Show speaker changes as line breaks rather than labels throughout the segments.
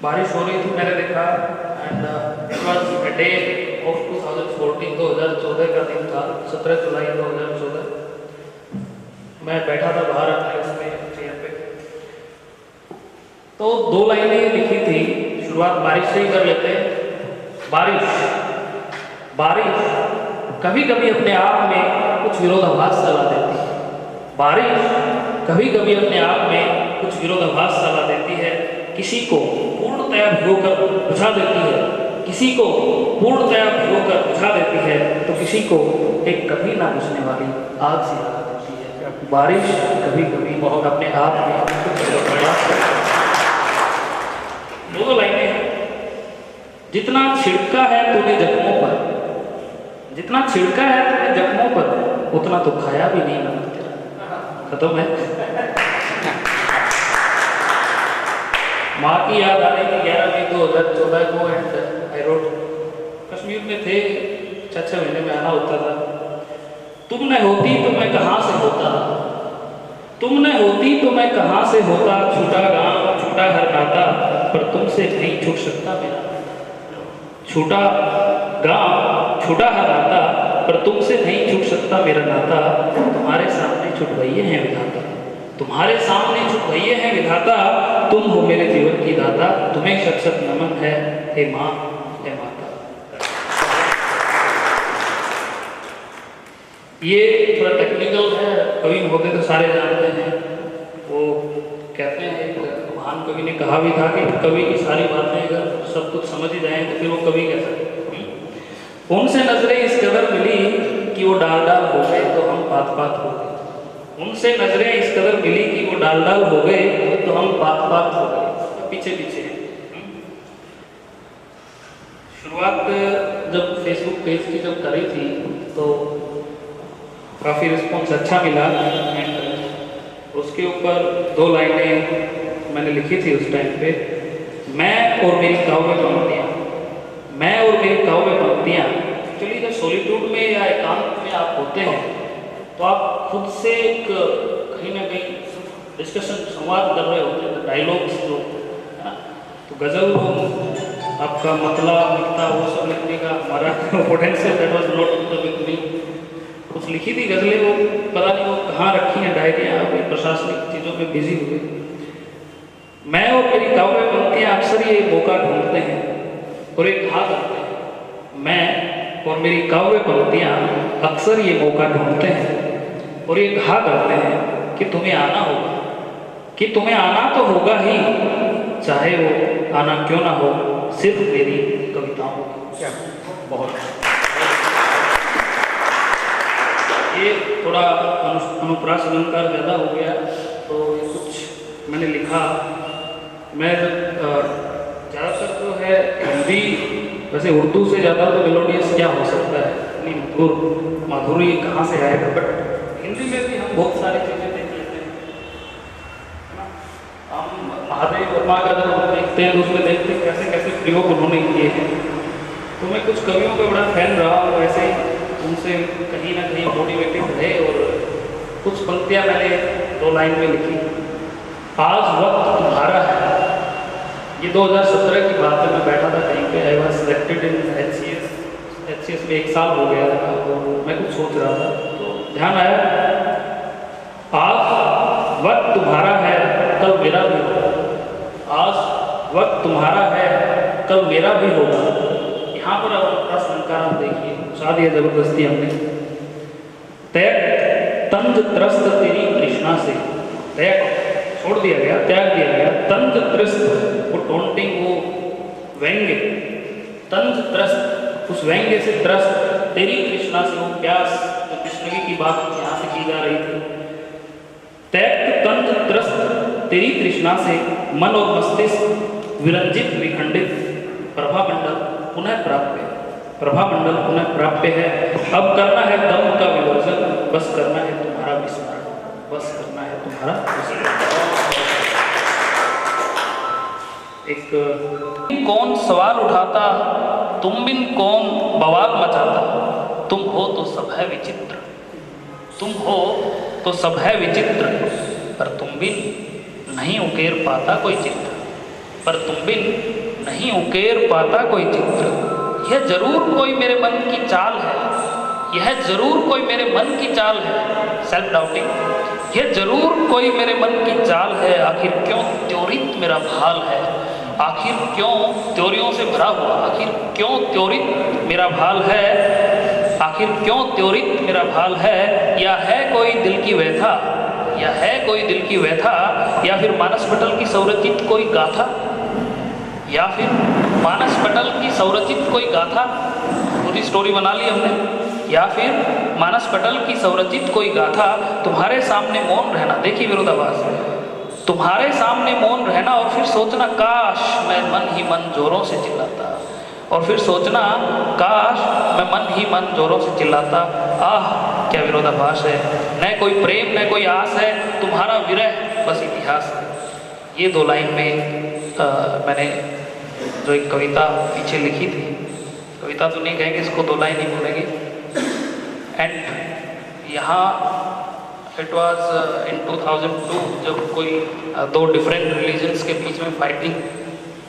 बारिश हो रही थी, मैंने देखा and it was a day of 2014, 2014 का दिन था, 17 जुलाई 2014। मैं बैठा था बाहर अपने उसमें चेयर पे, तो 2 लाइनें लिखी थी। शुरुआत बारिश से ही कर लेते हैं। बारिश कभी कभी अपने आप में कुछ विरोधाभास चला देती है। बारिश कभी कभी अपने आप में कुछ विरोधाभास चला देती है। किसी को पूर्णतया भिगोकर बुझा देती है, किसी को पूर्णतया भिगोकर बुझा देती है, तो किसी को एक कभी ना बुझने वाली आग से लगा देती है। बारिश कभी कभी बहुत अपने आप में कुछ विरोधाभास चला देती है। 2 लाइनें हैं। जितना छिड़का है तूने जख्मों पर, जितना छिड़का है तूने जख्मों पर, उतना तो खाया भी नहीं नमक तेरा। खत्म है। माँ की याद आ रही थी 11 मई 2014 को एंड आई रोट। कश्मीर में थे, 6 महीने में आना होता था। तुम न होती तो मैं कहाँ से होता, तुम न होती तो मैं कहाँ से होता, छूटा गाँव छूटा हर नाता, पर तुमसे नहीं छूट सकता मेरा। छूटा गाँव छूटा हर नाता, पर तुमसे नहीं छूट सकता मेरा नाता। तुम्हारे सामने छुटवाइए हैं विधाता, तुम्हारे सामने छुटवाइए हैं विधाता, तुम हो मेरे जीवन की दाता, तुम्हें शत शत नमन है हे माँ हे माता। ये थोड़ा टेक्निकल है, कवि महोदय तो सारे जानते हैं। वो कहते हैं, एक महान कवि ने कहा भी था कि कवि की सारी बातें अगर सब कुछ समझ ही जाएं तो फिर वो कवि कैसा। उनसे नजरें इस कदर मिली कि वो डाल डाल हो गए तो हम पात पात हो गए। उनसे नजरें इस कदर मिली कि वो डाल डाल हो गए तो हम पात पात हो गए। पीछे पीछे शुरुआत जब फेसबुक पेज की जब करी थी तो काफ़ी रिस्पॉन्स अच्छा मिला एंड उसके ऊपर 2 लाइनें मैंने लिखी थी उस टाइम पे। मैं और मेरी काव्य पंक्तियाँ, मैं और मेरी काव्य पंक्तियाँ। एक्चुअली जब सॉलिट्यूड में या एकांत में आप होते हैं तो आप खुद से एक कहीं ना कहीं डिस्कशन संवाद कर रहे होते हैं, डायलॉग्स जो है ना। तो गज़ल आपका मतलब लिखता वो सब लिखने का हमारा potential that was not with me. कुछ लिखी थी गज़लें, वो पता नहीं वो कहाँ रखी हैं डायरियाँ, अभी प्रशासनिक चीज़ों में बिजी हुए। मैं और मेरी काव्य पंक्तियाँ अक्सर ये मौका ढूंढते हैं और एक घा करते हैं। मैं और मेरी काव्य पंक्तियाँ अक्सर ये मौका ढूंढते हैं और ये घा करते हैं कि तुम्हें आना होगा, कि तुम्हें आना तो होगा ही, चाहे वो आना क्यों ना हो, सिर्फ मेरी कविताओं की। बहुत ये थोड़ा अनुप्रास अलंकार ज़्यादा हो गया तो ये कुछ मैंने लिखा। मैं ज़्यादातर जो है हिंदी, वैसे उर्दू से ज़्यादा तो मेलोडियस क्या हो सकता है, इतनी मधुर माधुरी कहाँ से आएगा। बट हिंदी में भी हम बहुत सारी चीज़ें देख लेते हैं। हम महादेव वर्मा का जब हम देखते हैं तो उसमें देखते हैं कैसे कैसे प्रयोग उन्होंने किए हैं। तो मैं कुछ कवियों का बड़ा फैन रहा और वैसे ही उनसे कहीं ना कहीं मोटिवेटेड रहे और कुछ पंक्तियाँ मैंने 2 लाइन में लिखी। आज वक्त तुम्हारा है, ये 2017 की बात है। मैं बैठा था कहीं पे, I was selected in HCS में 1 साल हो गया था और मैं कुछ सोच रहा था तो ध्यान आया, आज वक्त तुम्हारा है कल मेरा भी होगा, आज वक्त तुम्हारा है कल मेरा भी होगा। यहाँ पर अब अलंकार आप देखिए, साथ ही जबरदस्ती हमने त्याग तंज त्रस्त तेरी कृष्णा से, त्याग छोड़ दिया गया, त्याग दिया गया। तंज त्रस्त वो टोंटिंग, वो व्यंग्य, तंज त्रस्त उस व्यंग्य से त्रस्त, तेरी कृष्णा से वो प्यास, तो कृष्ण की बात यहाँ से की जा रही थी। त्याग तंज त्रस्त तेरी कृष्णा से, मन और मस्तिष्क विरंजित विखंडित, प्रभामंडल पुनः प्राप्य, प्रभामंडल पुनः प्राप्य है। अब करना है दम का विवर्जन, बस करना है तुम्हारा विस्मरण, बस करना है तुम्हारा विस्मरण। एक कौन सवाल उठाता, तुम बिन कौन बवाल मचाता, तुम हो तो सब है विचित्र, तुम हो तो सब है विचित्र, पर तुम बिन नहीं उकेर पाता कोई चित्र। पर तुम बिन नहीं उकेर पाता कोई चित्र। यह जरूर कोई मेरे मन की चाल है, यह जरूर कोई मेरे मन की चाल है, सेल्फ डाउटिंग। यह जरूर कोई मेरे मन की चाल है, आखिर क्यों त्योरित मेरा भाल है, आखिर क्यों त्योरियों से भरा हुआ, आखिर क्यों त्योरित मेरा भाल है, आखिर क्यों त्योरित मेरा भाल है। या है कोई दिल की व्यथा, या है कोई दिल की व्यथा, या फिर मानस पटल की संरचित कोई गाथा, या फिर मानस पटल की संरचित कोई गाथा, पूरी स्टोरी बना ली हमने, या फिर मानस पटल की संरचित कोई गाथा। तुम्हारे सामने मौन रहना, देखिए विरोधाभास, तुम्हारे सामने मौन रहना और फिर सोचना काश मैं मन ही मन जोरों से चिल्लाता, और फिर सोचना काश मैं मन ही मन जोरों से चिल्लाता। आह क्या विरोधाभास है, न कोई प्रेम न कोई आस है, तुम्हारा विरह बस इतिहास है। ये दो लाइन में मैंने जो एक कविता पीछे लिखी थी, कविता तो नहीं कहेंगे इसको, दो लाइन ही बोलेंगे। एंड यहाँ इट वाज इन 2002 जब कोई दो डिफरेंट रिलीजन्स के बीच में फाइटिंग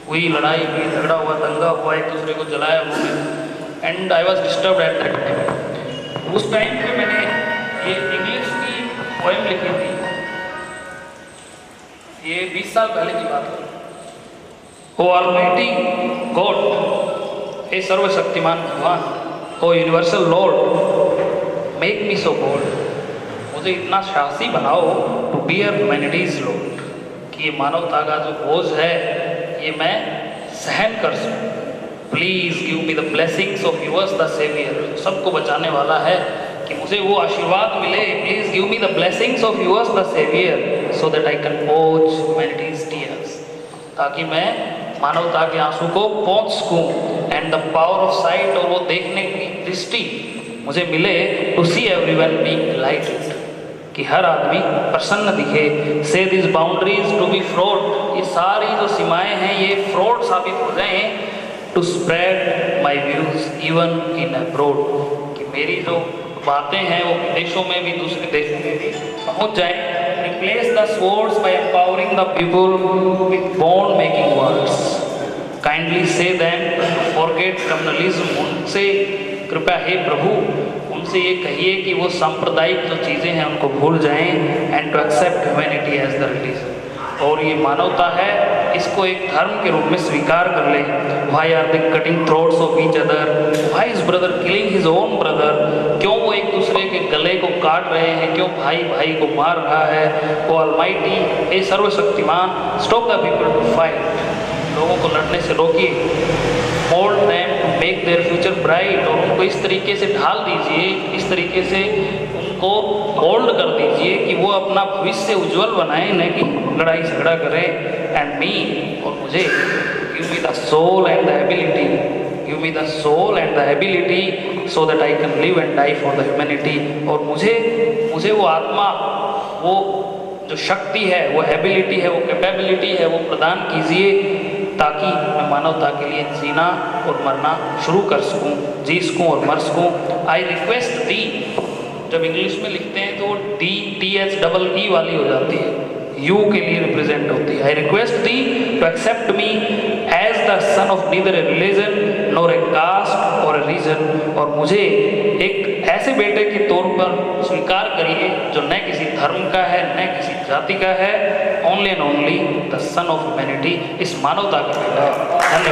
हुई, लड़ाई हुई, झगड़ा हुआ, दंगा हुआ, एक दूसरे को जलाया उन्होंने, and I was disturbed at that time. उस टाइम पे मैंने ये इंग्लिश की पोएम लिखी थी, ये 20 साल पहले की बात है। ओ ऑलमाइटी गॉड, हे सर्वशक्तिमान भगवान, O universal lord, make me so bold, मुझे इतना साहसी बनाओ टू बियर ह्यूमैनिटीज लोड, कि ये मानवता का जो बोझ है ये मैं सहन कर सकूं। Please give me the blessings of yours the saviour, सबको बचाने वाला है, कि मुझे वो आशीर्वाद मिले। Please give me the blessings of yours the saviour so that I can watch humanity's tears, ताकि मैं मानवता के आंसू को पहुंच सकूं। And the power of sight, और वो देखने की दृष्टि मुझे मिले, to see everyone being delighted, कि हर आदमी प्रसन्न दिखे। से this boundaries to be fraud, ये सारी जो सीमाएं हैं ये फ्रॉड साबित हो जाएं। To spread my views even in abroad, कि मेरी जो बातें हैं वो विदेशों में भी, दूसरे देशों में भी पहुंच जाएं। Replace the swords by empowering the people with bond making words. Kindly say them to forget communalism. उनसे कृपया हे प्रभु, उनसे ये कहिए कि वो सांप्रदायिक जो चीज़ें हैं उनको भूल जाएं, and to accept humanity as the religion. और ये मानवता है, इसको एक धर्म के रूप में स्वीकार कर ले। Why are they cutting throats of each other? Why is brother killing his own brother? क्यों वो एक दूसरे के गले को काट रहे हैं, क्यों भाई भाई को मार रहा है। वो ऑलमाइटी, हे सर्वशक्तिमान, stop the people to fight, लोगों को लड़ने से रोकिए। Mould them to make their future bright, और उनको इस तरीके से ढाल दीजिए, इस तरीके से उनको मोल्ड कर दीजिए कि वो अपना भविष्य उज्जवल बनाएं, न कि लड़ाई झगड़ा करें। एंड मी, और मुझे, give me the soul and the ability, give me the soul and the ability so that I can live and die for the humanity, और मुझे वो आत्मा, वो जो शक्ति है, वो एबिलिटी है, वो कैपेबिलिटी है, वो प्रदान कीजिए, ताकि मैं मानवता के लिए जीना और मरना शुरू कर सकूं, जी सकूं और मर सकूं। आई रिक्वेस्ट दी, जब इंग्लिश में लिखते हैं तो डी THEE वाली हो जाती है, यू के लिए रिप्रेजेंट होती है। I request thee to accept me as the son of neither a religion nor a caste और ए रीजन, और मुझे एक ऐसे बेटे के तौर पर स्वीकार करिए जो न किसी धर्म का है, न किसी जाति का है, only and only the son of humanity, इस मानवता का बेटा है।